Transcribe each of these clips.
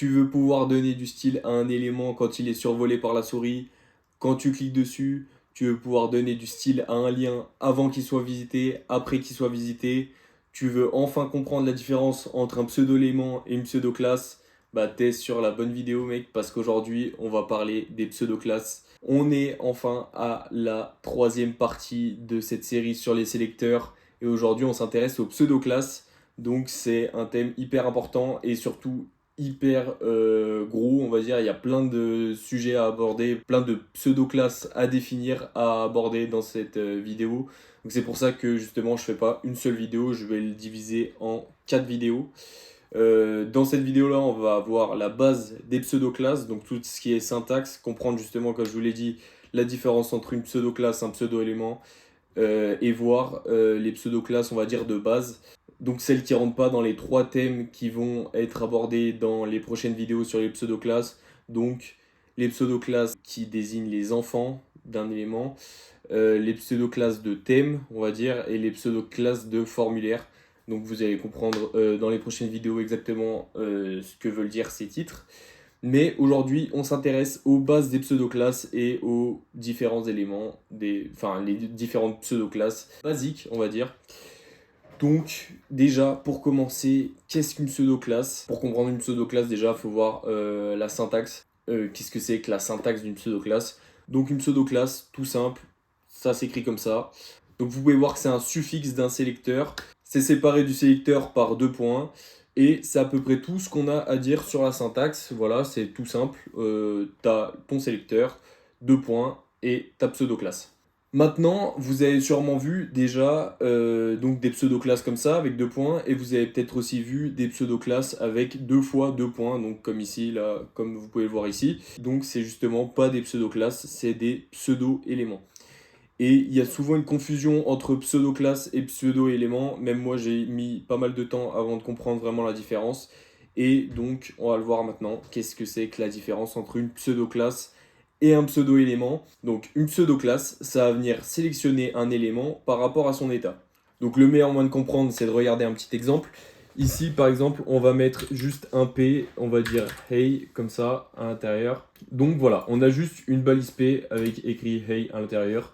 tu veux pouvoir donner du style à un élément quand il est survolé par la souris. Quand tu cliques dessus, tu veux pouvoir donner du style à un lien avant qu'il soit visité, après qu'il soit visité. Tu veux enfin comprendre la différence entre un pseudo-élément et une pseudo-classe. Bah t'es sur la bonne vidéo mec, parce qu'aujourd'hui on va parler des pseudo-classes. On est enfin à la troisième partie de cette série sur les sélecteurs. Et aujourd'hui on s'intéresse aux pseudo-classes. Donc c'est un thème hyper important et surtout hyper gros, on va dire. Il y a plein de sujets à aborder, plein de pseudo-classes à définir, à aborder dans cette vidéo. Donc c'est pour ça que justement je fais pas une seule vidéo, je vais le diviser en 4 vidéos. Dans cette vidéo-là, on va avoir la base des pseudo-classes, donc tout ce qui est syntaxe, comprendre justement, comme je vous l'ai dit, la différence entre une pseudo-classe, un pseudo-élément, et voir les pseudo-classes, on va dire, de base. Donc celles qui ne rentrent pas dans les 3 thèmes qui vont être abordés dans les prochaines vidéos sur les pseudo-classes. Donc les pseudo-classes qui désignent les enfants d'un élément, les pseudo-classes de thème, on va dire, et les pseudo-classes de formulaire. Donc vous allez comprendre dans les prochaines vidéos exactement ce que veulent dire ces titres. Mais aujourd'hui, on s'intéresse aux bases des pseudo-classes et aux différents éléments, les différentes pseudo-classes basiques, on va dire. Donc, déjà, pour commencer, qu'est-ce qu'une pseudo-classe? Pour comprendre une pseudo-classe, déjà, il faut voir la syntaxe. Qu'est-ce que c'est que la syntaxe d'une pseudo-classe? Donc, une pseudo-classe, tout simple, ça s'écrit comme ça. Donc, vous pouvez voir que c'est un suffixe d'un sélecteur. C'est séparé du sélecteur par 2 points. Et c'est à peu près tout ce qu'on a à dire sur la syntaxe. Voilà, c'est tout simple. T'as ton sélecteur, 2 points, et ta pseudo-classe. Maintenant, vous avez sûrement vu déjà donc des pseudo-classes comme ça avec 2 points, et vous avez peut-être aussi vu des pseudo-classes avec 2 fois 2 points, donc comme ici, là, comme vous pouvez le voir ici. Donc c'est justement pas des pseudo-classes, c'est des pseudo-éléments. Et il y a souvent une confusion entre pseudo-classe et pseudo-élément. Même moi, j'ai mis pas mal de temps avant de comprendre vraiment la différence. Et donc, on va le voir maintenant. Qu'est-ce que c'est que la différence entre une pseudo-classe et un pseudo-élément? Donc, une pseudo-classe, ça va venir sélectionner un élément par rapport à son état. Donc, le meilleur moyen de comprendre, c'est de regarder un petit exemple. Ici, par exemple, on va mettre juste un P, on va dire hey, comme ça, à l'intérieur. Donc voilà, on a juste une balise P avec écrit hey à l'intérieur.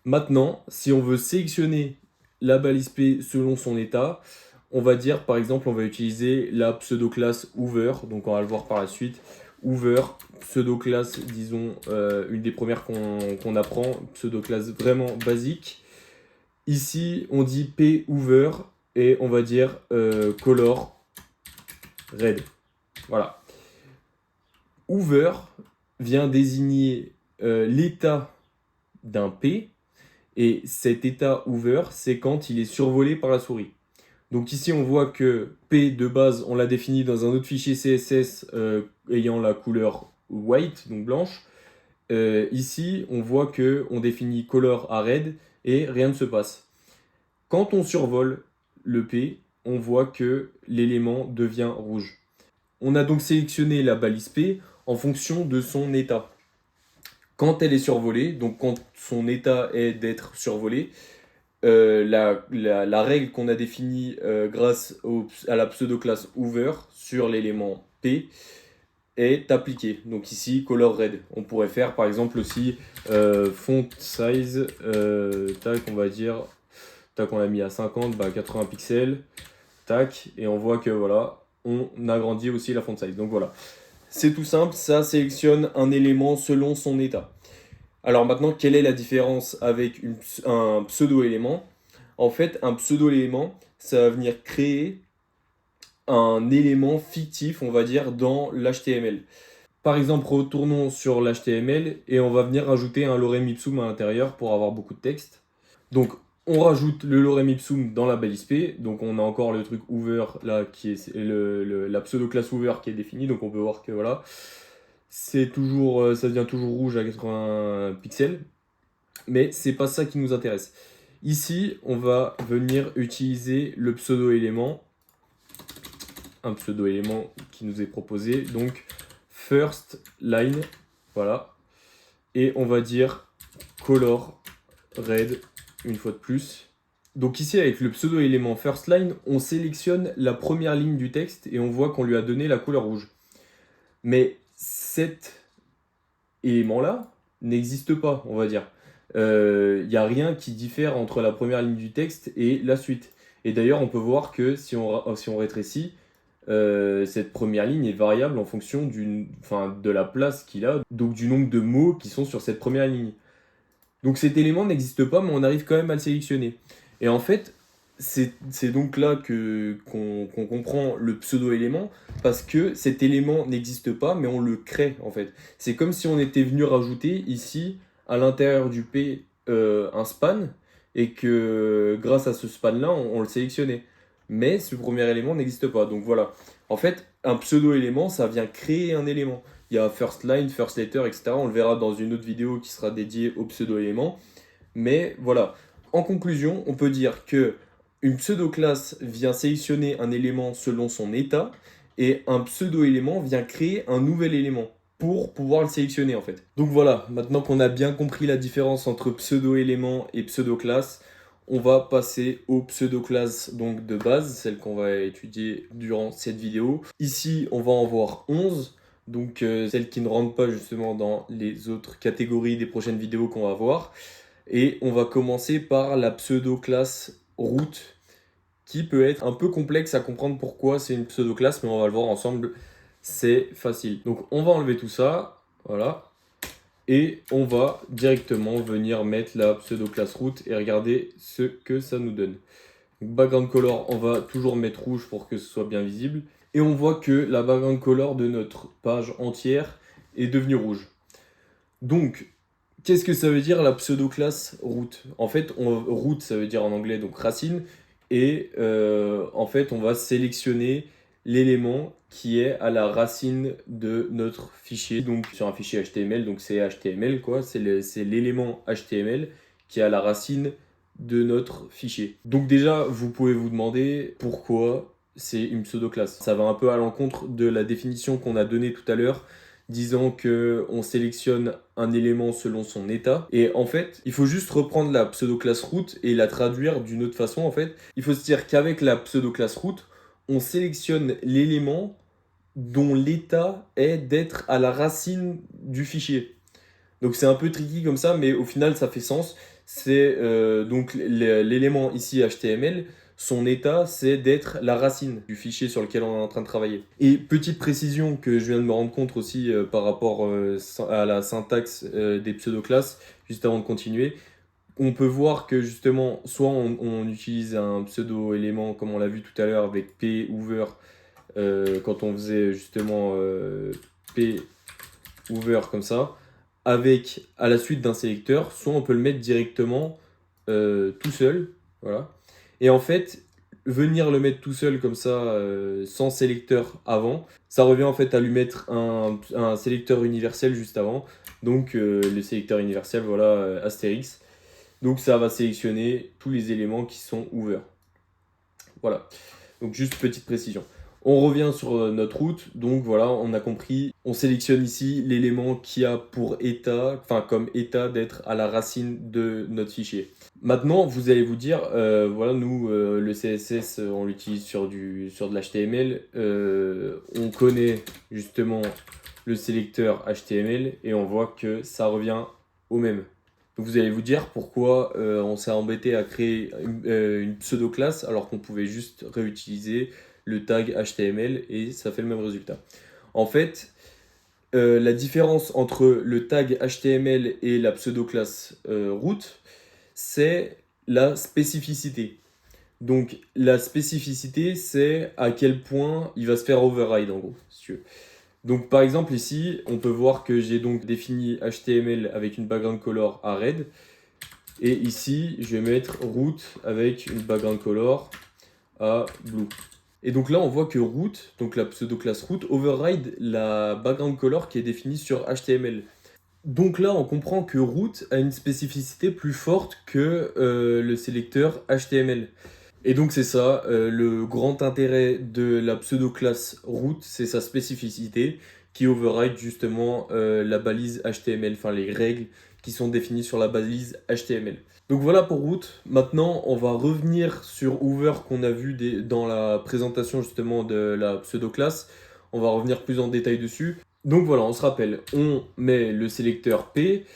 Maintenant, si on veut sélectionner la balise P selon son état, on va dire, par exemple, on va utiliser la pseudo-classe Hoover, donc on va le voir par la suite. Hoover, pseudo-classe, disons, une des premières qu'on apprend, pseudo-classe vraiment basique. Ici, on dit P Hoover et on va dire color red. Voilà. Hoover vient désigner l'état d'un P, et cet état Hoover, c'est quand il est survolé par la souris. Donc ici, on voit que P de base, on l'a défini dans un autre fichier CSS ayant la couleur white, donc blanche. Ici, on voit que on définit color à red et rien ne se passe. Quand on survole le P, on voit que l'élément devient rouge. On a donc sélectionné la balise P en fonction de son état. Quand elle est survolée, donc quand son état est d'être survolé, la règle qu'on a définie grâce à la pseudo-classe Hoover sur l'élément P est appliquée. Donc ici, color red. On pourrait faire par exemple aussi font size, tac, on va dire, tac, on l'a mis à 50, 80 pixels, tac, et on voit que voilà, on agrandit aussi la font size. Donc voilà, c'est tout simple, ça sélectionne un élément selon son état. Alors maintenant, quelle est la différence avec un pseudo-élément? En fait, un pseudo-élément, ça va venir créer un élément fictif, on va dire, dans l'HTML. Par exemple, retournons sur l'HTML et on va venir rajouter un lorem ipsum à l'intérieur pour avoir beaucoup de texte. Donc, on rajoute le lorem ipsum dans la balise P. Donc, on a encore le truc Hoover là, qui est la pseudo-classe Hoover qui est définie. Donc, on peut voir que voilà, c'est toujours, ça devient toujours rouge à 80 pixels. Mais c'est pas ça qui nous intéresse. Ici, on va venir utiliser le pseudo-élément, un pseudo-élément qui nous est proposé, donc first line, voilà, et on va dire color red une fois de plus, Donc ici, avec le pseudo-élément firstLine, on sélectionne la première ligne du texte et on voit qu'on lui a donné la couleur rouge. Mais cet élément-là n'existe pas, on va dire. Il n'y a rien qui diffère entre la première ligne du texte et la suite. Et d'ailleurs, on peut voir que si on rétrécit, cette première ligne est variable en fonction de la place qu'il a, donc du nombre de mots qui sont sur cette première ligne. Donc cet élément n'existe pas, mais on arrive quand même à le sélectionner. Et en fait, c'est donc là qu'on comprend le pseudo-élément, parce que cet élément n'existe pas, mais on le crée en fait. C'est comme si on était venu rajouter ici, à l'intérieur du P, un span, et que grâce à ce span-là, on le sélectionnait. Mais ce premier élément n'existe pas. Donc voilà. En fait, un pseudo-élément, ça vient créer un élément. Il y a first line, first letter, etc. On le verra dans une autre vidéo qui sera dédiée aux pseudo-éléments. Mais voilà. En conclusion, on peut dire que une pseudo-classe vient sélectionner un élément selon son état et un pseudo-élément vient créer un nouvel élément pour pouvoir le sélectionner en fait. Donc voilà, maintenant qu'on a bien compris la différence entre pseudo-élément et pseudo-classe, on va passer aux pseudo-classes donc de base, celles qu'on va étudier durant cette vidéo. Ici, on va en voir 11. Donc celles qui ne rentrent pas justement dans les autres catégories des prochaines vidéos qu'on va voir. Et on va commencer par la pseudo-classe route, qui peut être un peu complexe à comprendre pourquoi c'est une pseudo-classe, mais on va le voir ensemble, c'est facile. Donc on va enlever tout ça, voilà, et on va directement venir mettre la pseudo-classe route et regarder ce que ça nous donne. Donc, background color, on va toujours mettre rouge pour que ce soit bien visible. Et on voit que la background color de notre page entière est devenue rouge. Donc, qu'est-ce que ça veut dire la pseudo-classe root? En fait, root, ça veut dire en anglais donc racine. Et en fait, on va sélectionner l'élément qui est à la racine de notre fichier. Donc, sur un fichier HTML, donc c'est HTML, quoi. C'est l'élément HTML qui est à la racine de notre fichier. Donc déjà, vous pouvez vous demander pourquoi c'est une pseudo-classe. Ça va un peu à l'encontre de la définition qu'on a donnée tout à l'heure, disant qu'on sélectionne un élément selon son état. Et en fait, il faut juste reprendre la pseudo-classe root et la traduire d'une autre façon. En fait, il faut se dire qu'avec la pseudo-classe root, on sélectionne l'élément dont l'état est d'être à la racine du fichier. Donc c'est un peu tricky comme ça, mais au final ça fait sens. C'est donc l'élément ici HTML, son état c'est d'être la racine du fichier sur lequel on est en train de travailler. Et petite précision que je viens de me rendre compte aussi par rapport à la syntaxe des pseudo-classes, juste avant de continuer, on peut voir que justement, soit on utilise un pseudo-élément comme on l'a vu tout à l'heure avec p over quand on faisait justement p over comme ça, avec à la suite d'un sélecteur, soit on peut le mettre directement tout seul, voilà. Et en fait, venir le mettre tout seul comme ça, sans sélecteur avant, ça revient en fait à lui mettre un sélecteur universel juste avant. Donc le sélecteur universel, voilà, Astérix. Donc ça va sélectionner tous les éléments qui sont ouverts. Voilà. Donc juste petite précision. On revient sur notre route, donc voilà, on a compris. On sélectionne ici l'élément qui a pour état, enfin comme état d'être à la racine de notre fichier. Maintenant, vous allez vous dire, voilà, nous, le CSS, on l'utilise sur de l'HTML. On connaît justement le sélecteur HTML et on voit que ça revient au même. Donc vous allez vous dire pourquoi on s'est embêté à créer une pseudo-classe alors qu'on pouvait juste réutiliser le tag HTML et ça fait le même résultat. En fait, la différence entre le tag HTML et la pseudo-classe root, c'est la spécificité. Donc la spécificité, c'est à quel point il va se faire override en gros, si tu veux. Donc par exemple ici, on peut voir que j'ai donc défini HTML avec une background color à red. Et ici, je vais mettre root avec une background color à blue. Et donc là, on voit que root, donc la pseudo-classe root, override la background color qui est définie sur HTML. Donc là, on comprend que root a une spécificité plus forte que le sélecteur HTML. Et donc c'est ça, le grand intérêt de la pseudo-classe root, c'est sa spécificité qui override justement la balise HTML, enfin les règles qui sont définis sur la balise HTML. Donc voilà pour root. Maintenant, on va revenir sur Hoover qu'on a vu dans la présentation justement de la pseudo-classe. On va revenir plus en détail dessus. Donc voilà, on se rappelle, on met le sélecteur P.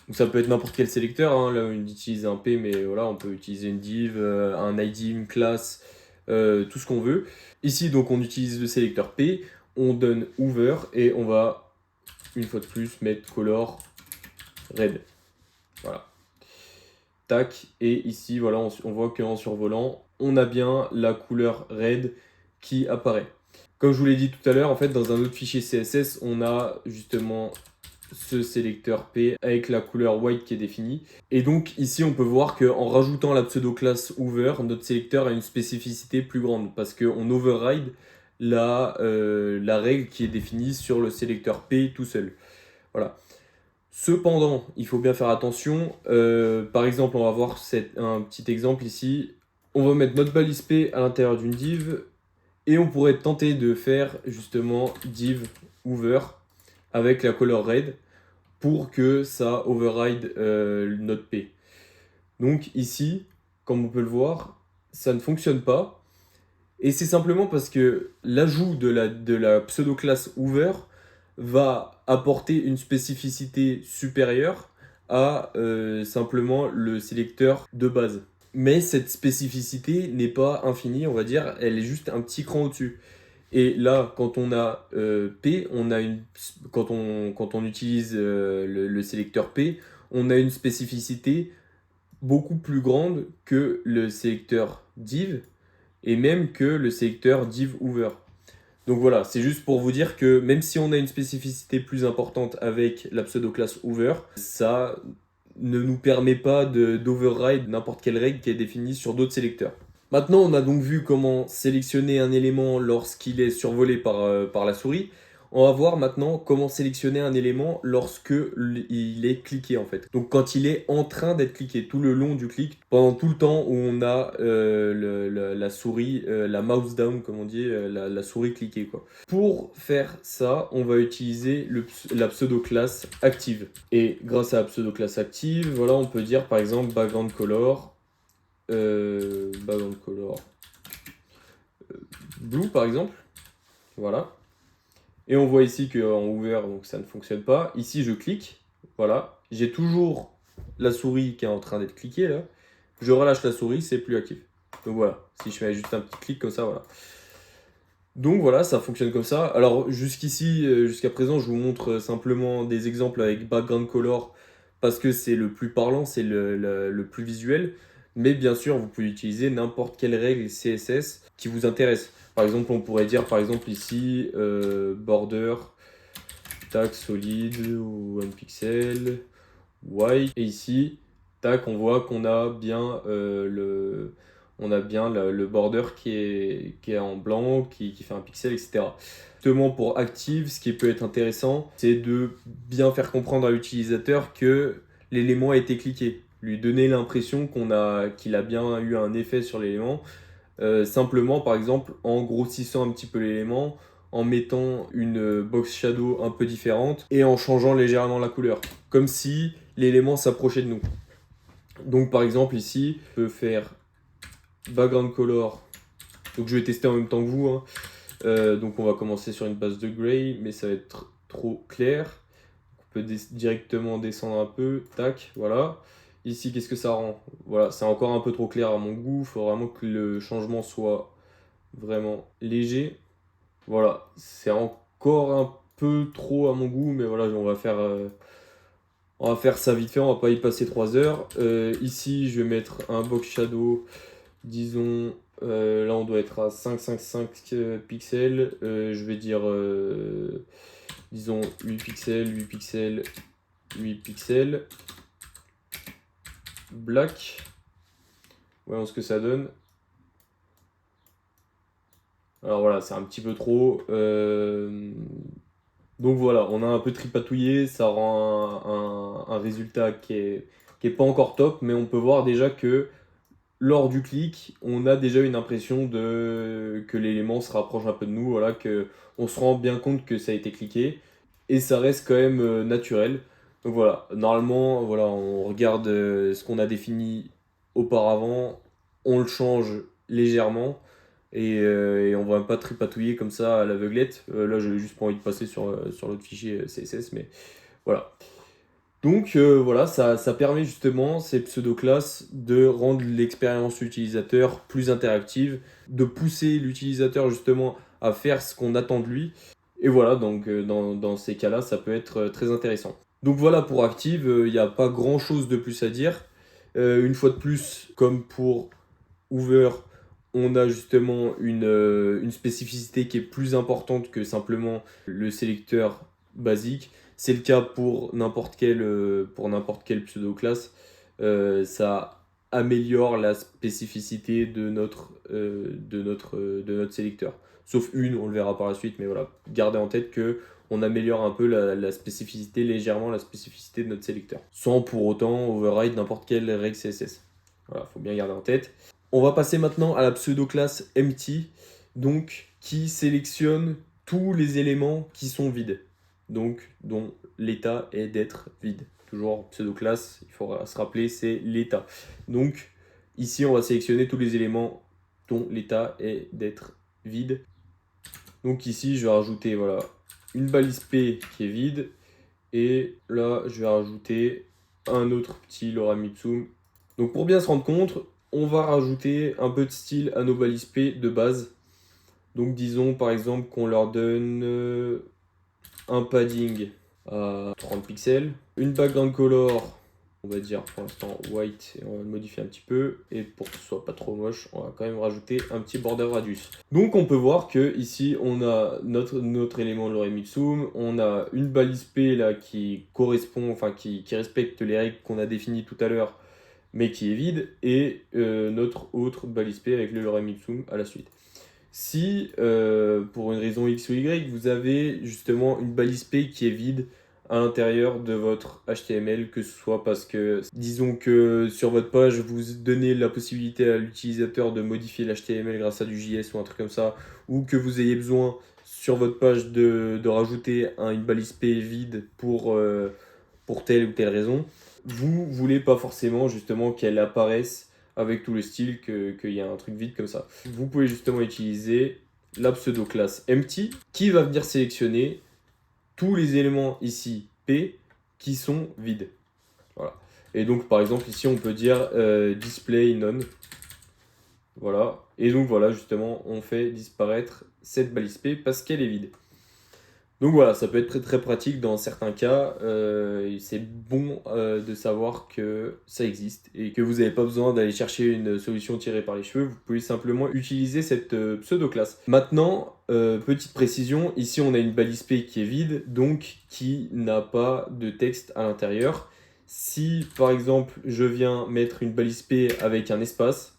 Donc ça peut être n'importe quel sélecteur, hein. Là on utilise un P, mais voilà, on peut utiliser une div, un ID, une classe, tout ce qu'on veut. Ici donc on utilise le sélecteur P, on donne Hoover et on va, une fois de plus, mettre color red. Voilà. Tac, et ici voilà, on voit qu'en survolant, on a bien la couleur red qui apparaît. Comme je vous l'ai dit tout à l'heure, en fait, dans un autre fichier CSS, on a justement ce sélecteur P avec la couleur white qui est définie. Et donc ici, on peut voir qu'en rajoutant la pseudo-classe Hoover, notre sélecteur a une spécificité plus grande parce qu'on override la règle qui est définie sur le sélecteur P tout seul. Voilà. Cependant, il faut bien faire attention. Par exemple, on va voir un petit exemple ici. On va mettre notre balise P à l'intérieur d'une div. Et on pourrait tenter de faire justement div Hoover avec la color red pour que ça override notre P. Donc ici, comme on peut le voir, ça ne fonctionne pas. Et c'est simplement parce que l'ajout de la pseudo-classe Hoover va apporter une spécificité supérieure à simplement le sélecteur de base. Mais cette spécificité n'est pas infinie, on va dire, elle est juste un petit cran au-dessus. Et là, quand on a P, quand on utilise le sélecteur P, on a une spécificité beaucoup plus grande que le sélecteur div et même que le sélecteur div Hoover. Donc voilà, c'est juste pour vous dire que même si on a une spécificité plus importante avec la pseudo-classe Hoover, ça ne nous permet pas d'override n'importe quelle règle qui est définie sur d'autres sélecteurs. Maintenant, on a donc vu comment sélectionner un élément lorsqu'il est survolé par la souris. On va voir maintenant comment sélectionner un élément lorsque il est cliqué en fait. Donc quand il est en train d'être cliqué, tout le long du clic, pendant tout le temps où on a la souris, la mouse down comme on dit, la souris cliquée quoi. Pour faire ça, on va utiliser la pseudo-classe active. Et grâce à la pseudo-classe active, voilà, on peut dire par exemple background color, blue par exemple, voilà. Et on voit ici qu'en ouvert, donc ça ne fonctionne pas. Ici, je clique, voilà. J'ai toujours la souris qui est en train d'être cliquée là. Je relâche la souris, c'est plus actif. Donc voilà, si je fais juste un petit clic comme ça, voilà. Donc voilà, ça fonctionne comme ça. Alors jusqu'ici, jusqu'à présent, je vous montre simplement des exemples avec background color parce que c'est le plus parlant, c'est le plus visuel. Mais bien sûr, vous pouvez utiliser n'importe quelle règle CSS qui vous intéresse. Par exemple, on pourrait dire par exemple ici border, tac, solide ou un pixel, white. Et ici, tac, on voit qu'on a bien le border qui est en blanc, qui fait un pixel, etc. Justement pour active, ce qui peut être intéressant, c'est de bien faire comprendre à l'utilisateur que l'élément a été cliqué. Lui donner l'impression qu'il a bien eu un effet sur l'élément. Simplement, par exemple, en grossissant un petit peu l'élément, en mettant une box shadow un peu différente et en changeant légèrement la couleur. Comme si l'élément s'approchait de nous. Donc par exemple ici, je peux faire background color. Donc je vais tester en même temps que vous, hein. Donc on va commencer sur une base de gray, mais ça va être trop clair. On peut directement descendre un peu, tac, voilà. Ici, qu'est-ce que ça rend? Voilà, c'est encore un peu trop clair à mon goût. Il faut vraiment que le changement soit vraiment léger. Voilà, c'est encore un peu trop à mon goût, mais voilà, on va faire ça vite fait, on va pas y passer 3 heures. Ici, je vais mettre un box shadow, disons, là on doit être à 5,55 pixels. Je vais dire, disons, 8 pixels, 8 pixels, 8 pixels. Black. Voyons ce que ça donne. Alors voilà, c'est un petit peu trop. Donc voilà, on a un peu tripatouillé, ça rend un résultat qui est pas encore top, mais on peut voir déjà que lors du clic, on a déjà une impression que l'élément se rapproche un peu de nous, voilà, que on se rend bien compte que ça a été cliqué, et ça reste quand même naturel. Donc voilà, normalement, voilà, on regarde ce qu'on a défini auparavant, on le change légèrement et on va pas tripatouiller comme ça à l'aveuglette. Là, j'ai juste pas envie de passer sur l'autre fichier CSS, mais voilà. Donc voilà, ça permet justement ces pseudo-classes de rendre l'expérience utilisateur plus interactive, de pousser l'utilisateur justement à faire ce qu'on attend de lui. Et voilà, donc dans ces cas-là, ça peut être très intéressant. Donc voilà pour Active, il n'y a pas grand-chose de plus à dire. Une fois de plus, comme pour Hoover, on a justement une spécificité qui est plus importante que simplement le sélecteur basique. C'est le cas pour n'importe quelle pseudo-classe. Ça améliore la spécificité de notre sélecteur. Sauf une, on le verra par la suite, mais voilà, gardez en tête que on améliore un peu la spécificité, légèrement la spécificité de notre sélecteur. Sans pour autant override n'importe quelle règle CSS. Voilà, faut bien garder en tête. On va passer maintenant à la pseudo-classe empty, donc qui sélectionne tous les éléments qui sont vides, donc dont l'état est d'être vide. Toujours pseudo-classe, il faudra se rappeler, c'est l'état. Donc ici, on va sélectionner tous les éléments dont l'état est d'être vide. Donc ici, je vais rajouter voilà, une balise P qui est vide, et là, je vais rajouter un autre petit lorem ipsum. Donc pour bien se rendre compte, on va rajouter un peu de style à nos balises P de base. Donc disons par exemple qu'on leur donne un padding à 30 pixels, une background color, on va dire pour l'instant white, et on va le modifier un petit peu, et pour que ce soit pas trop moche, on va quand même rajouter un petit border radius. Donc on peut voir que ici on a notre élément de lorem ipsum, on a une balise P là qui correspond, enfin qui respecte les règles qu'on a définies tout à l'heure, mais qui est vide, et notre autre balise P avec le lorem ipsum à la suite. Si, pour une raison X ou Y, vous avez justement une balise P qui est vide à l'intérieur de votre HTML, que ce soit parce que, disons que sur votre page, vous donnez la possibilité à l'utilisateur de modifier l'HTML grâce à du JS ou un truc comme ça, ou que vous ayez besoin sur votre page de rajouter une balise P vide pour telle ou telle raison, vous voulez pas forcément justement qu'elle apparaisse avec tout le style qu'il y a un truc vide comme ça. Vous pouvez justement utiliser la pseudo-classe empty qui va venir sélectionner tous les éléments ici P qui sont vides. Voilà. Et donc par exemple ici on peut dire display none. Voilà. Et donc voilà justement on fait disparaître cette balise P parce qu'elle est vide. Donc voilà, ça peut être très très pratique dans certains cas. C'est bon de savoir que ça existe et que vous n'avez pas besoin d'aller chercher une solution tirée par les cheveux. Vous pouvez simplement utiliser cette pseudo-classe. Maintenant, petite précision, ici on a une balise P qui est vide, donc qui n'a pas de texte à l'intérieur. Si par exemple je viens mettre une balise P avec un espace,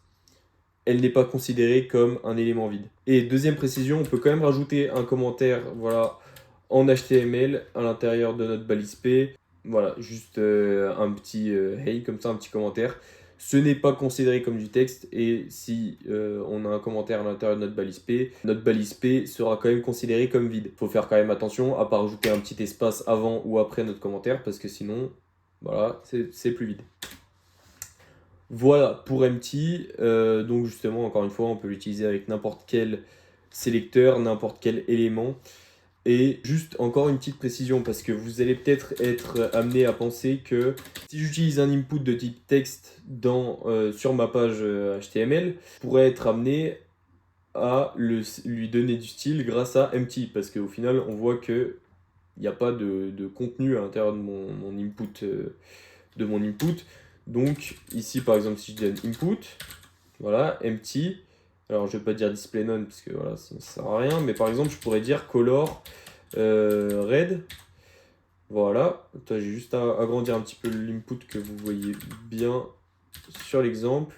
elle n'est pas considérée comme un élément vide. Et deuxième précision, on peut quand même rajouter un commentaire, voilà, en HTML à l'intérieur de notre balise P. Voilà, juste un petit hey, comme ça, un petit commentaire. Ce n'est pas considéré comme du texte et si on a un commentaire à l'intérieur de notre balise P sera quand même considérée comme vide. Il faut faire quand même attention à ne pas rajouter un petit espace avant ou après notre commentaire parce que sinon, voilà, c'est plus vide. Voilà pour empty. Donc justement, encore une fois, on peut l'utiliser avec n'importe quel sélecteur, n'importe quel élément. Et juste encore une petite précision, parce que vous allez peut-être être amené à penser que si j'utilise un input de type texte sur ma page HTML, je pourrais être amené à lui donner du style grâce à empty, parce qu'au final, on voit qu'il n'y a pas de contenu à l'intérieur de mon input. Donc ici, par exemple, si je donne input, voilà, empty. Alors je vais pas dire display none parce que voilà, ça ne sert à rien, mais par exemple je pourrais dire color red. Voilà, j'ai juste à agrandir un petit peu l'input que vous voyez bien sur l'exemple.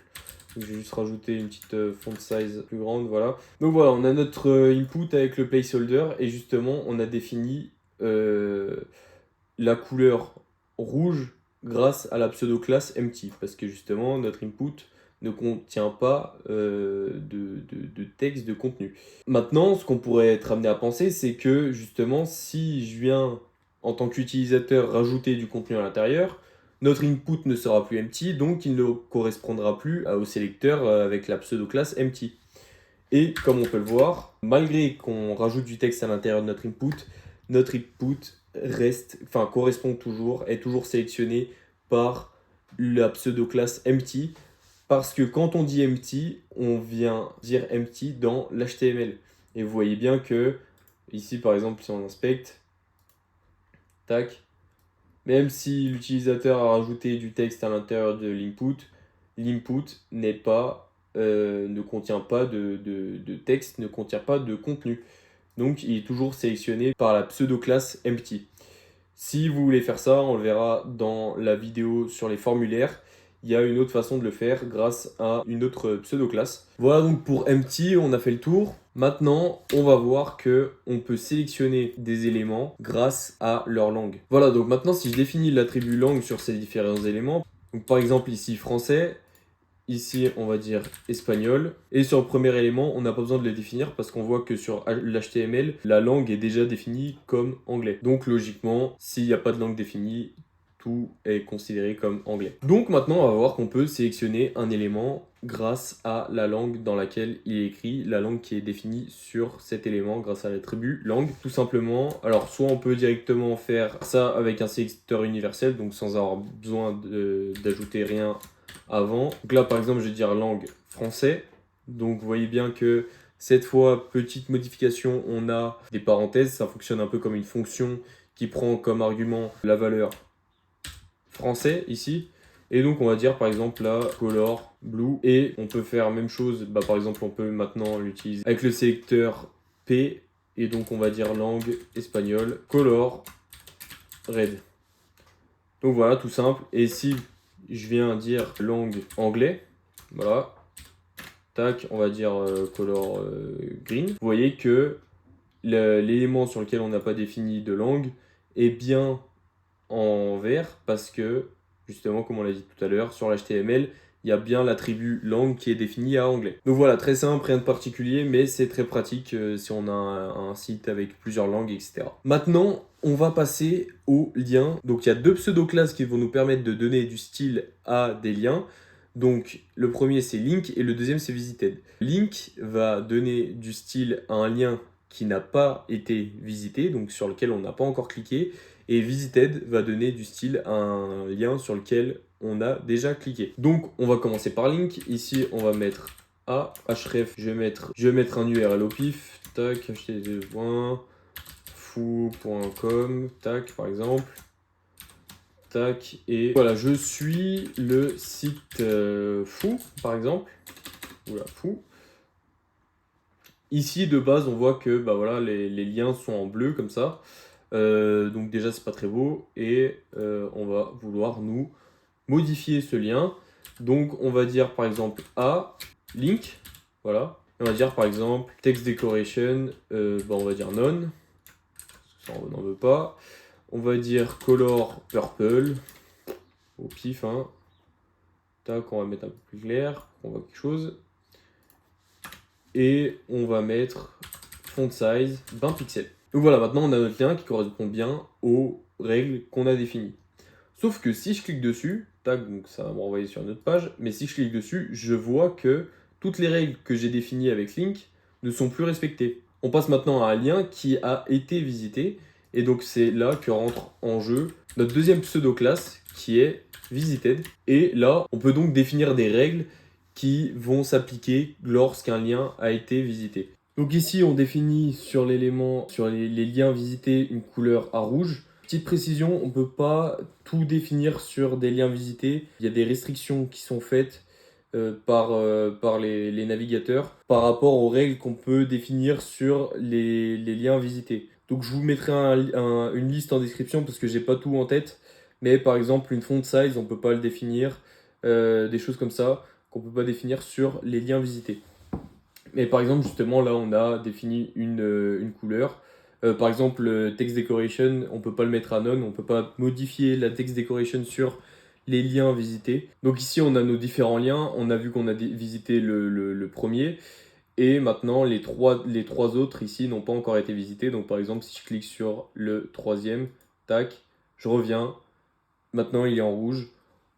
Je vais juste rajouter une petite font size plus grande, voilà. Donc voilà, on a notre input avec le placeholder et justement on a défini la couleur rouge grâce à la pseudo-classe empty parce que justement notre input ne contient pas de texte, de contenu. Maintenant, ce qu'on pourrait être amené à penser, c'est que justement, si je viens en tant qu'utilisateur, rajouter du contenu à l'intérieur, notre input ne sera plus empty, donc il ne correspondra plus au sélecteur avec la pseudo-classe empty. Et comme on peut le voir, malgré qu'on rajoute du texte à l'intérieur de notre input correspond toujours, est toujours sélectionné par la pseudo-classe empty, parce que quand on dit empty, on vient dire empty dans l'HTML. Et vous voyez bien que, ici par exemple, si on inspecte, tac, même si l'utilisateur a rajouté du texte à l'intérieur de l'input, l'input ne contient pas de texte, ne contient pas de contenu. Donc il est toujours sélectionné par la pseudo-classe empty. Si vous voulez faire ça, on le verra dans la vidéo sur les formulaires. Il y a une autre façon de le faire grâce à une autre pseudo-classe. Voilà donc pour empty, on a fait le tour. Maintenant, on va voir que on peut sélectionner des éléments grâce à leur langue. Voilà, donc maintenant si je définis l'attribut langue sur ces différents éléments, donc par exemple ici français, ici on va dire espagnol, et sur le premier élément on n'a pas besoin de le définir parce qu'on voit que sur l'HTML la langue est déjà définie comme anglais. Donc logiquement, s'il n'y a pas de langue définie, tout est considéré comme anglais. Donc maintenant on va voir qu'on peut sélectionner un élément grâce à la langue dans laquelle il est écrit, la langue qui est définie sur cet élément grâce à l'attribut langue. Tout simplement, alors soit on peut directement faire ça avec un sélecteur universel, donc sans avoir besoin d'ajouter rien avant. Donc là par exemple je vais dire langue français. Donc vous voyez bien que cette fois, petite modification, on a des parenthèses, ça fonctionne un peu comme une fonction qui prend comme argument la valeur français ici. Et donc on va dire par exemple là color blue, et on peut faire la même chose, par exemple on peut maintenant l'utiliser avec le sélecteur P, et donc on va dire langue espagnole color red. Donc voilà, tout simple. Et si je viens dire langue anglais, voilà, tac, on va dire color green, vous voyez que l'élément sur lequel on n'a pas défini de langue est bien en vert parce que, justement, comme on l'a dit tout à l'heure, sur l'HTML, il y a bien l'attribut langue qui est défini à anglais. Donc voilà, très simple, rien de particulier, mais c'est très pratique si on a un site avec plusieurs langues, etc. Maintenant, on va passer aux liens. Donc il y a deux pseudo-classes qui vont nous permettre de donner du style à des liens. Donc le premier c'est link et le deuxième c'est visited. Link va donner du style à un lien qui n'a pas été visité, donc sur lequel on n'a pas encore cliqué. Et visited va donner du style à un lien sur lequel on a déjà cliqué. Donc on va commencer par link. Ici on va mettre A, href, je vais mettre un URL au pif, tac, http://foo.com, tac par exemple, tac, et voilà, je suis le site foo par exemple, oula, foo. Ici de base on voit que voilà, les liens sont en bleu comme ça. Donc déjà c'est pas très beau, et on va vouloir nous modifier ce lien. Donc on va dire par exemple A link, voilà. On va dire par exemple text decoration, on va dire none, ça on n'en veut pas. On va dire color purple, au pif, hein. Tac, on va mettre un peu plus clair, on voit quelque chose. Et on va mettre font size 20 pixels. Donc voilà, maintenant on a notre lien qui correspond bien aux règles qu'on a définies. Sauf que si je clique dessus, tac, donc ça va me renvoyer sur une autre page, mais si je clique dessus, je vois que toutes les règles que j'ai définies avec link ne sont plus respectées. On passe maintenant à un lien qui a été visité, et donc c'est là que rentre en jeu notre deuxième pseudo-classe qui est visited. Et là, on peut donc définir des règles qui vont s'appliquer lorsqu'un lien a été visité. Donc ici, on définit sur l'élément, sur les liens visités, une couleur à rouge. Petite précision, on ne peut pas tout définir sur des liens visités. Il y a des restrictions qui sont faites par les navigateurs par rapport aux règles qu'on peut définir sur les liens visités. Donc je vous mettrai une liste en description parce que j'ai pas tout en tête. Mais par exemple, une font size, on ne peut pas le définir. Des choses comme ça qu'on ne peut pas définir sur les liens visités. Mais par exemple, justement, là, on a défini une couleur. Par exemple, text decoration, on ne peut pas le mettre à none, on ne peut pas modifier la text decoration sur les liens visités. Donc ici, on a nos différents liens. On a vu qu'on a visité le premier. Et maintenant, les trois autres ici n'ont pas encore été visités. Donc par exemple, si je clique sur le troisième, tac, je reviens, maintenant il est en rouge.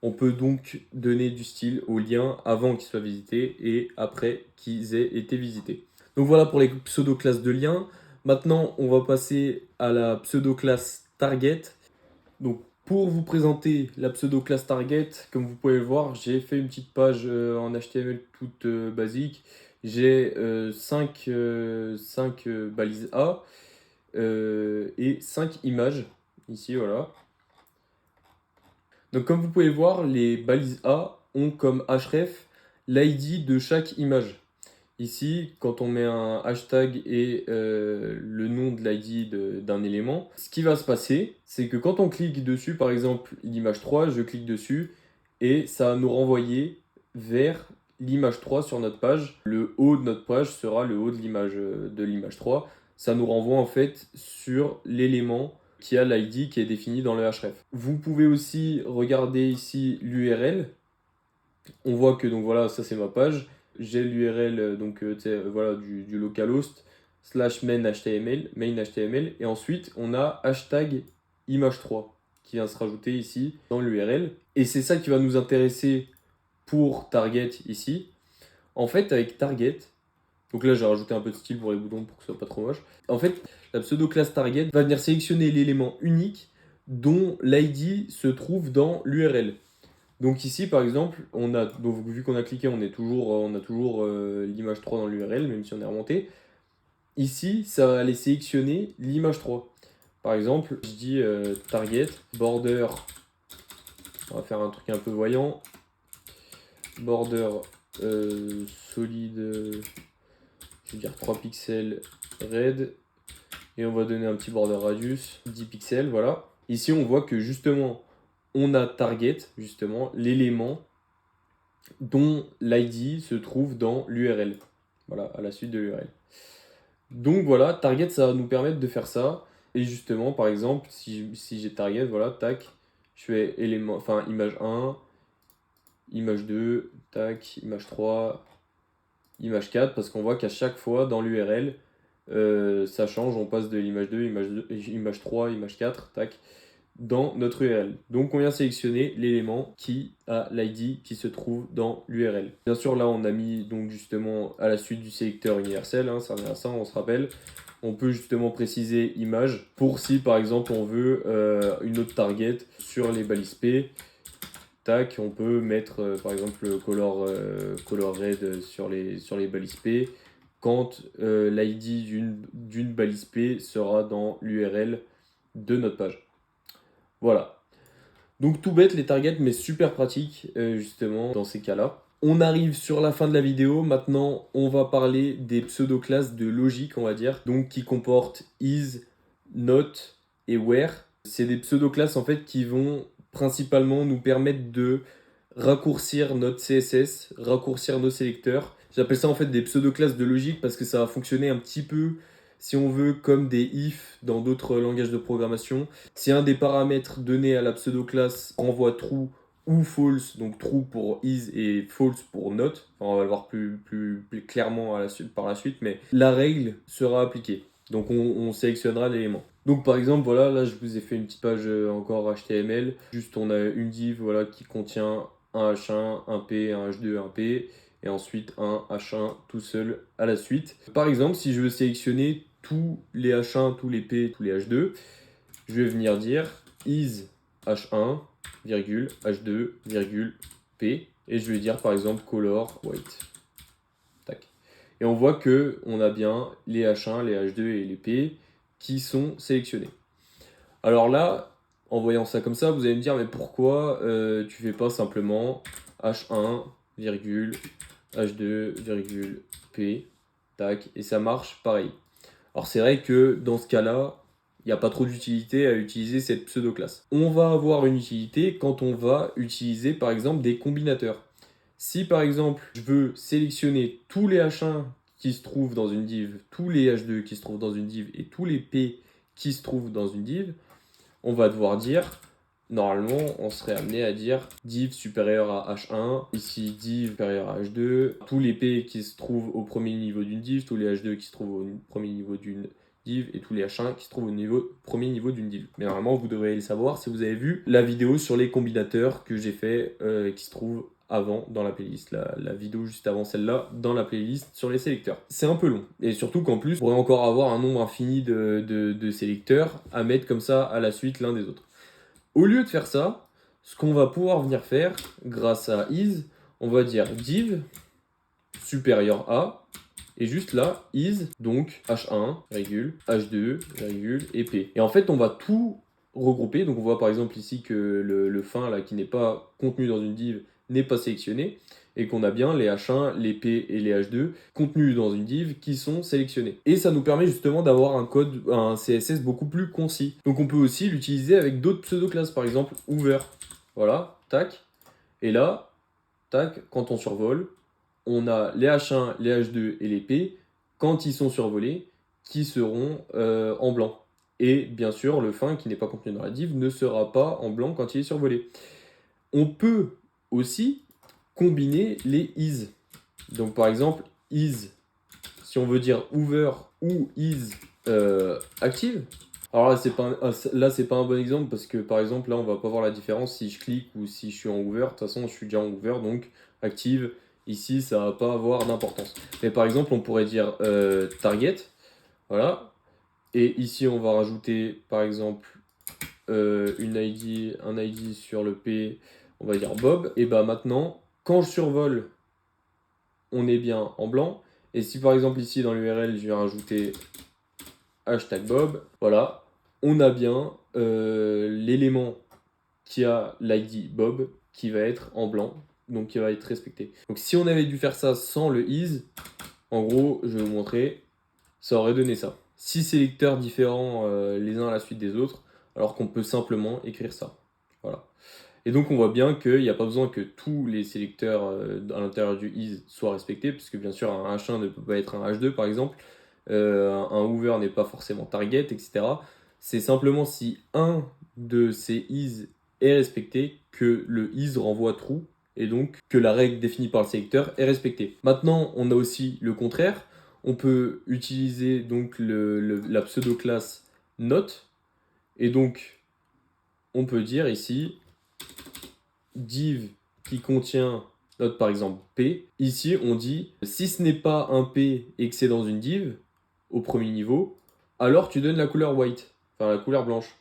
On peut donc donner du style aux liens avant qu'ils soient visités et après qu'ils aient été visités. Donc voilà pour les pseudo-classes de liens. Maintenant, on va passer à la pseudo-classe target. Donc pour vous présenter la pseudo-classe target, comme vous pouvez le voir, j'ai fait une petite page en HTML toute basique. J'ai 5 balises A et 5 images. Ici, voilà. Donc comme vous pouvez voir, les balises A ont comme href l'ID de chaque image. Ici, quand on met un hashtag et le nom de l'ID d'un élément, ce qui va se passer, c'est que quand on clique dessus, par exemple l'image 3, je clique dessus et ça va nous renvoyer vers l'image 3 sur notre page. Le haut de notre page sera le haut de l'image 3. Ça nous renvoie en fait sur l'élément qui a l'ID qui est défini dans le href. Vous pouvez aussi regarder ici l'URL. On voit que donc voilà, ça c'est ma page. J'ai l'URL voilà, du localhost slash main HTML, et ensuite on a hashtag image3 qui vient se rajouter ici dans l'URL. Et c'est ça qui va nous intéresser pour target ici. En fait, avec target, donc là j'ai rajouté un peu de style pour les boutons pour que ce soit pas trop moche. En fait, la pseudo-classe target va venir sélectionner l'élément unique dont l'ID se trouve dans l'URL. Donc ici, par exemple, vu qu'on a cliqué, on a toujours l'image 3 dans l'URL, même si on est remonté. Ici, ça va aller sélectionner l'image 3. Par exemple, je dis target, border, on va faire un truc un peu voyant, border solide, je vais dire 3 pixels red, et on va donner un petit border radius, 10 pixels, voilà. Ici, on voit que justement, on a target, justement, l'élément dont l'ID se trouve dans l'URL. Voilà, à la suite de l'URL. Donc voilà, target, ça va nous permettre de faire ça. Et justement, par exemple, si j'ai target, voilà, tac, je fais image 1, image 2, tac, image 3, image 4, parce qu'on voit qu'à chaque fois, dans l'URL, ça change, on passe de l'image 2, image 3, image 4, tac, dans notre URL. Donc on vient sélectionner l'élément qui a l'ID qui se trouve dans l'URL. Bien sûr là on a mis donc justement à la suite du sélecteur universel, ça revient à ça, on se rappelle. On peut justement préciser image pour si par exemple on veut une autre target sur les balises P. Tac, on peut mettre par exemple color red sur les balises P quand l'ID d'une balise P sera dans l'URL de notre page. Voilà. Donc tout bête les targets, mais super pratique justement dans ces cas-là. On arrive sur la fin de la vidéo. Maintenant, on va parler des pseudo-classes de logique, on va dire, donc qui comportent is, not et where. C'est des pseudo-classes en fait qui vont principalement nous permettre de raccourcir notre CSS, raccourcir nos sélecteurs. J'appelle ça en fait des pseudo-classes de logique parce que ça va fonctionner un petit peu, si on veut, comme des if dans d'autres langages de programmation. Si un des paramètres donnés à la pseudo-classe renvoie true ou false, donc true pour is et false pour not, enfin, on va le voir plus clairement par la suite, mais la règle sera appliquée. Donc on sélectionnera l'élément. Donc par exemple, voilà, là je vous ai fait une petite page encore HTML. Juste on a une div voilà, qui contient un H1, un P, un H2, un P, et ensuite un H1 tout seul à la suite. Par exemple, si je veux sélectionner tous les H1, tous les P, tous les H2, je vais venir dire is H1, virgule, H2, virgule, P, et je vais dire par exemple color white. Tac. Et on voit que on a bien les H1, les H2 et les P qui sont sélectionnés. Alors là, en voyant ça comme ça, vous allez me dire, mais pourquoi tu fais pas simplement H1, virgule, H2, virgule, P, tac, et ça marche pareil. Alors c'est vrai que dans ce cas-là, il n'y a pas trop d'utilité à utiliser cette pseudo-classe. On va avoir une utilité quand on va utiliser par exemple des combinateurs. Si par exemple je veux sélectionner tous les H1 qui se trouvent dans une div, tous les H2 qui se trouvent dans une div et tous les P qui se trouvent dans une div, on va devoir dire, normalement, on serait amené à dire div supérieur à H1, ici div supérieur à H2, tous les P qui se trouvent au premier niveau d'une div, tous les H2 qui se trouvent au premier niveau d'une div et tous les H1 qui se trouvent au premier niveau d'une div. Mais normalement, vous devriez le savoir si vous avez vu la vidéo sur les combinateurs que j'ai fait qui se trouve avant dans la playlist, la vidéo juste avant celle-là dans la playlist sur les sélecteurs. C'est un peu long et surtout qu'en plus, on pourrait encore avoir un nombre infini de sélecteurs à mettre comme ça à la suite l'un des autres. Au lieu de faire ça, ce qu'on va pouvoir venir faire grâce à is, on va dire div supérieur à et juste là, is, donc h1, virgule, h2, virgule, et p. Et en fait, on va tout regrouper. Donc on voit par exemple ici que le fin là, qui n'est pas contenu dans une div n'est pas sélectionné et qu'on a bien les h1, les p et les h2 contenus dans une div qui sont sélectionnés. Et ça nous permet justement d'avoir un code, un CSS beaucoup plus concis. Donc on peut aussi l'utiliser avec d'autres pseudo-classes, par exemple over. Voilà, tac. Et là, tac, quand on survole, on a les H1, les H2 et les P, quand ils sont survolés, qui seront en blanc. Et bien sûr, le fin qui n'est pas contenu dans la div ne sera pas en blanc quand il est survolé. On peut aussi combiner les is. Donc par exemple, is, si on veut dire over ou is active. Alors là, c'est pas un bon exemple parce que par exemple, là, on va pas voir la différence si je clique ou si je suis en over. De toute façon, je suis déjà en over, donc active. Ici, ça va pas avoir d'importance. Mais par exemple, on pourrait dire target. Voilà. Et ici, on va rajouter, par exemple, un ID sur le P. On va dire Bob. Et bah maintenant, quand je survole, on est bien en blanc. Et si par exemple ici dans l'URL, je vais rajouter hashtag Bob, voilà, on a bien l'élément qui a l'ID Bob qui va être en blanc, donc qui va être respecté. Donc si on avait dû faire ça sans le is, en gros, je vais vous montrer, ça aurait donné ça. 6 sélecteurs différents les uns à la suite des autres, alors qu'on peut simplement écrire ça. Voilà. Et donc on voit bien qu'il n'y a pas besoin que tous les sélecteurs à l'intérieur du is soient respectés, puisque bien sûr un H1 ne peut pas être un H2 par exemple, un hover n'est pas forcément target, etc. C'est simplement si un de ces is est respecté que le is renvoie true et donc que la règle définie par le sélecteur est respectée. Maintenant, on a aussi le contraire. On peut utiliser donc la pseudo-classe note et donc on peut dire ici div qui contient note par exemple p. Ici, on dit si ce n'est pas un p et que c'est dans une div au premier niveau, alors tu donnes la couleur white, enfin la couleur blanche.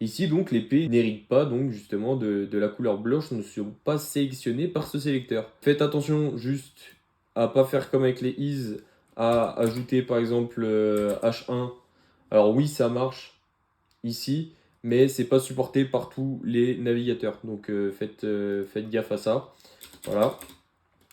Ici, donc, les P n'héritent pas donc justement de la couleur blanche, ne sont pas sélectionnés par ce sélecteur. Faites attention juste à pas faire comme avec les is, à ajouter par exemple H1. Alors oui, ça marche ici, mais c'est pas supporté par tous les navigateurs. Donc faites gaffe à ça. Voilà.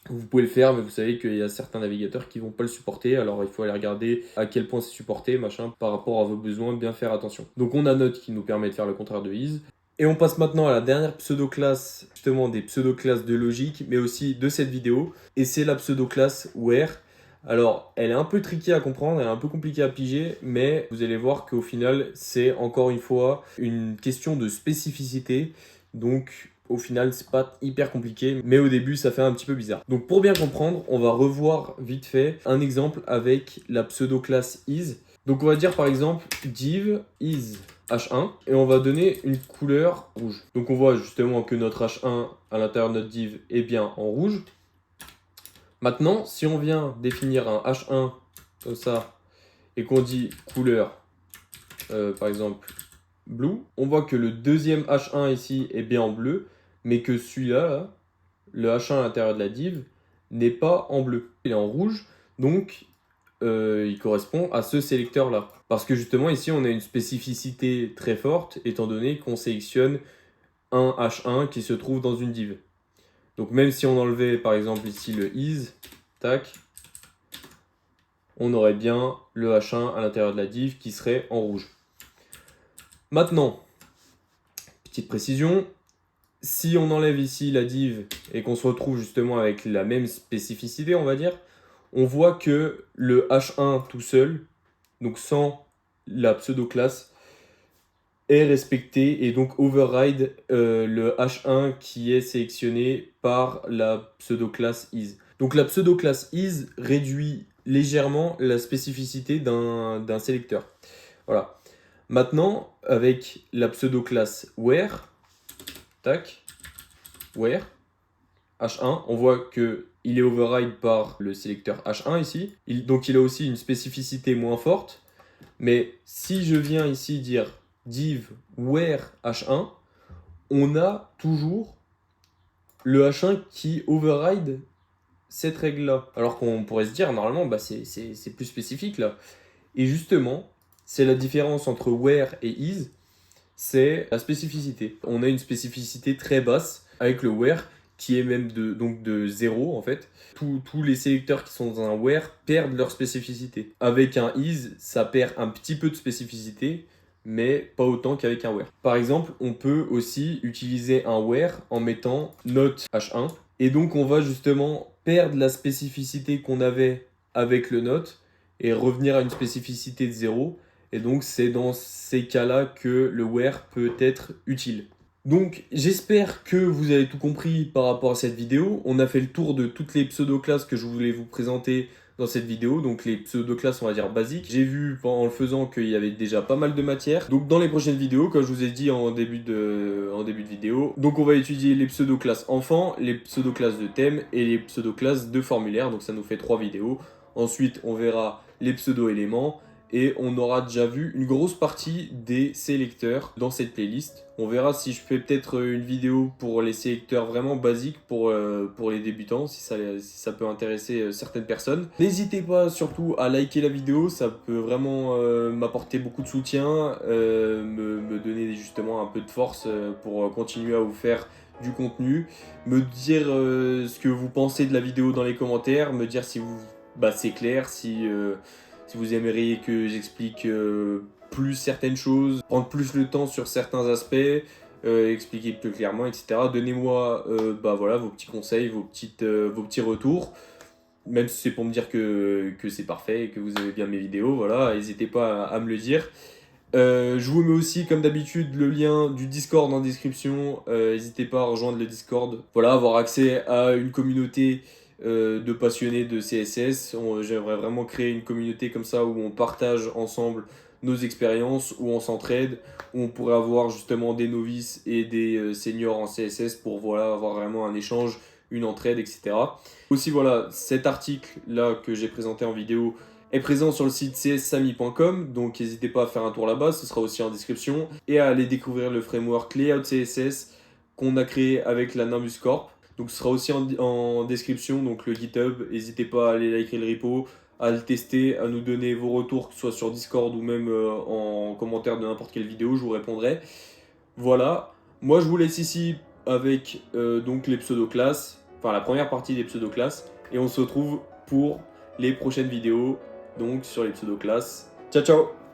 Vous pouvez le faire, mais vous savez qu'il y a certains navigateurs qui vont pas le supporter, alors il faut aller regarder à quel point c'est supporté, machin, par rapport à vos besoins, bien faire attention. Donc on a note qui nous permet de faire le contraire de is. Et on passe maintenant à la dernière pseudo-classe, justement des pseudo-classes de logique, mais aussi de cette vidéo, et c'est la pseudo-classe where. Alors, elle est un peu tricky à comprendre, elle est un peu compliquée à piger, mais vous allez voir qu'au final, c'est encore une fois une question de spécificité. Donc, au final, c'est pas hyper compliqué, mais au début, ça fait un petit peu bizarre. Donc, pour bien comprendre, on va revoir vite fait un exemple avec la pseudo-classe is. Donc, on va dire par exemple div is h1 et on va donner une couleur rouge. Donc, on voit justement que notre h1 à l'intérieur de notre div est bien en rouge. Maintenant, si on vient définir un h1 comme ça et qu'on dit couleur, par exemple blue, on voit que le deuxième h1 ici est bien en bleu, mais que celui-là, là, le h1 à l'intérieur de la div, n'est pas en bleu. Il est en rouge, donc il correspond à ce sélecteur-là. Parce que justement, ici, on a une spécificité très forte, étant donné qu'on sélectionne un h1 qui se trouve dans une div. Donc même si on enlevait par exemple ici le is, tac, on aurait bien le h1 à l'intérieur de la div qui serait en rouge. Maintenant, petite précision, si on enlève ici la div et qu'on se retrouve justement avec la même spécificité, on va dire, on voit que le h1 tout seul, donc sans la pseudo-classe, est respecté et donc override le h1 qui est sélectionné par la pseudo-classe is. Donc la pseudo-classe is réduit légèrement la spécificité d'un sélecteur. Voilà. Maintenant, avec la pseudo-classe where, tac, where, H1, on voit qu'il est override par le sélecteur H1 ici. Donc il a aussi une spécificité moins forte. Mais si je viens ici dire div where H1, on a toujours le H1 qui override cette règle-là. Alors qu'on pourrait se dire, normalement, bah, c'est plus spécifique là. Et justement, c'est la différence entre where et is, c'est la spécificité. On a une spécificité très basse avec le where qui est même donc de 0 en fait. Tous les sélecteurs qui sont dans un where perdent leur spécificité. Avec un is, ça perd un petit peu de spécificité, mais pas autant qu'avec un where. Par exemple, on peut aussi utiliser un where en mettant note h1, et donc on va justement perdre la spécificité qu'on avait avec le note et revenir à une spécificité de 0. Et donc c'est dans ces cas-là que le where peut être utile. Donc j'espère que vous avez tout compris par rapport à cette vidéo. On a fait le tour de toutes les pseudo-classes que je voulais vous présenter dans cette vidéo, donc les pseudo-classes on va dire basiques. J'ai vu en le faisant qu'il y avait déjà pas mal de matière. Donc dans les prochaines vidéos, comme je vous ai dit en début de vidéo, donc on va étudier les pseudo-classes enfants, les pseudo-classes de thème et les pseudo-classes de formulaire. Donc ça nous fait 3 vidéos. Ensuite on verra les pseudo-éléments. Et on aura déjà vu une grosse partie des sélecteurs dans cette playlist. On verra si je fais peut-être une vidéo pour les sélecteurs vraiment basiques pour les débutants, si ça peut intéresser certaines personnes. N'hésitez pas surtout à liker la vidéo, ça peut vraiment m'apporter beaucoup de soutien, me donner justement un peu de force pour continuer à vous faire du contenu. Me dire ce que vous pensez de la vidéo dans les commentaires, me dire si c'est clair, si vous aimeriez que j'explique plus certaines choses, prendre plus le temps sur certains aspects, expliquer plus clairement, etc. Donnez-moi voilà, vos petits conseils, vos petits retours. Même si c'est pour me dire que c'est parfait et que vous aimez bien mes vidéos, voilà, n'hésitez pas à me le dire. Je vous mets aussi, comme d'habitude, le lien du Discord en description. N'hésitez pas à rejoindre le Discord. Voilà, avoir accès à une communauté de passionnés de CSS. J'aimerais vraiment créer une communauté comme ça où on partage ensemble nos expériences, où on s'entraide, où on pourrait avoir justement des novices et des seniors en CSS pour voilà, avoir vraiment un échange, une entraide, etc. Aussi voilà, cet article là que j'ai présenté en vidéo est présent sur le site cssami.com, donc n'hésitez pas à faire un tour là-bas, ce sera aussi en description, et à aller découvrir le framework Layout CSS qu'on a créé avec la Nimbus Corp. Donc ce sera aussi en description, donc le GitHub, n'hésitez pas à aller liker le repo, à le tester, à nous donner vos retours, que ce soit sur Discord ou même en commentaire de n'importe quelle vidéo, je vous répondrai. Voilà, moi je vous laisse ici avec donc les pseudo-classes, enfin la première partie des pseudo-classes, et on se retrouve pour les prochaines vidéos, donc sur les pseudo-classes. Ciao ciao!